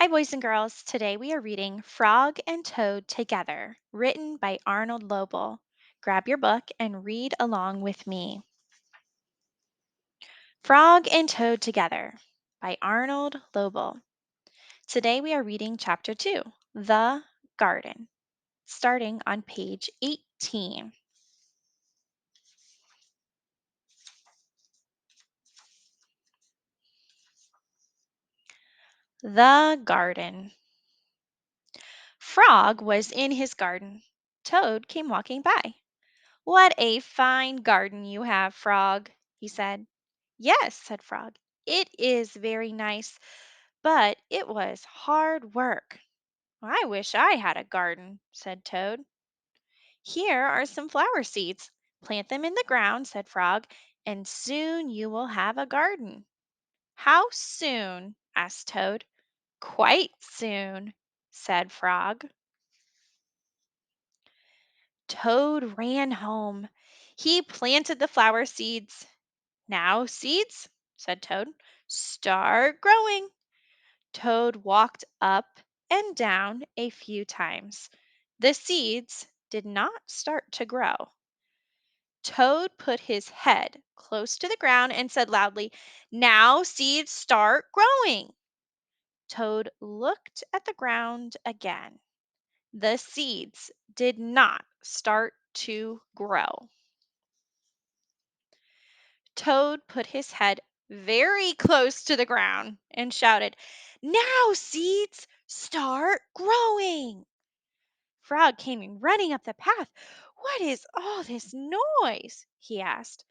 Hi, boys and girls. Today we are reading Frog and Toad Together, written by Arnold Lobel. Grab your book and read along with me. Frog and Toad Together by Arnold Lobel. Today we are reading Chapter 2, The Garden, starting on page 18. The Garden. Frog was in his garden. Toad came walking by. "What a fine garden you have, Frog," he said. "Yes," said Frog, "it is very nice, but it was hard work." "I wish I had a garden," said Toad. "Here are some flower seeds. Plant them in the ground," said Frog, "and soon you will have a garden." "How soon?" asked Toad. "Quite soon," said Frog. Toad ran home. He planted the flower seeds. "Now, seeds," said Toad, "start growing." Toad walked up and down a few times. The seeds did not start to grow. Toad put his head close to the ground and said loudly, "Now, seeds, start growing." Toad looked at the ground again. The seeds did not start to grow. Toad put his head very close to the ground and shouted, "Now, seeds, start growing." Frog came running up the path. "What is all this noise?" he asked.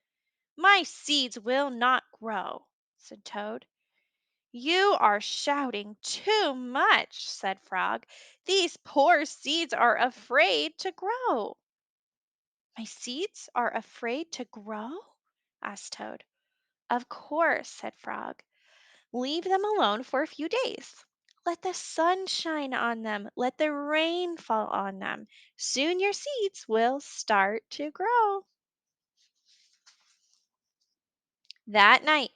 "My seeds will not grow," said Toad. "You are shouting too much," said Frog. "These poor seeds are afraid to grow." "My seeds are afraid to grow?" asked Toad. "Of course," said Frog. "Leave them alone for a few days. Let the sun shine on them. Let the rain fall on them. Soon your seeds will start to grow." That night,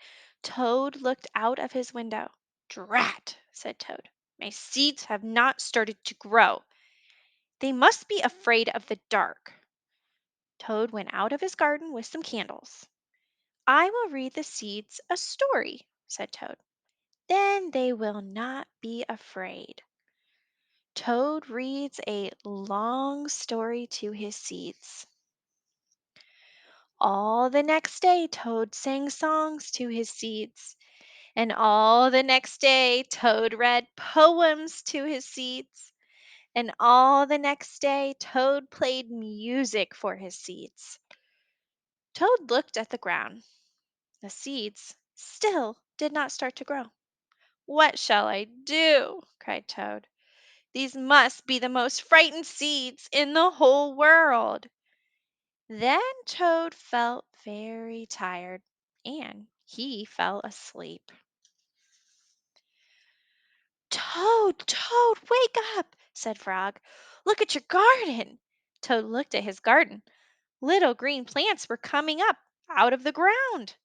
Toad looked out of his window. "Drat!" said Toad. "My seeds have not started to grow. They must be afraid of the dark." Toad went out of his garden with some candles. "I will read the seeds a story," said Toad. "Then they will not be afraid." Toad reads a long story to his seeds. All the next day, Toad sang songs to his seeds. And all the next day, Toad read poems to his seeds. And all the next day, Toad played music for his seeds. Toad looked at the ground. The seeds still did not start to grow. "What shall I do?" cried Toad. "These must be the most frightened seeds in the whole world." Then Toad felt very tired and he fell asleep. "Toad, Toad, wake up!" said Frog. "Look at your garden." Toad looked at his garden. Little green plants were coming up out of the ground.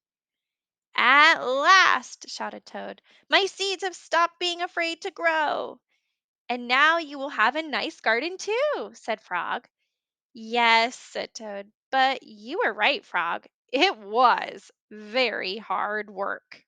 "At last!" shouted Toad. "My seeds have stopped being afraid to grow." "And now you will have a nice garden too," said Frog. "Yes," said Toad, "but you were right, Frog. It was very hard work."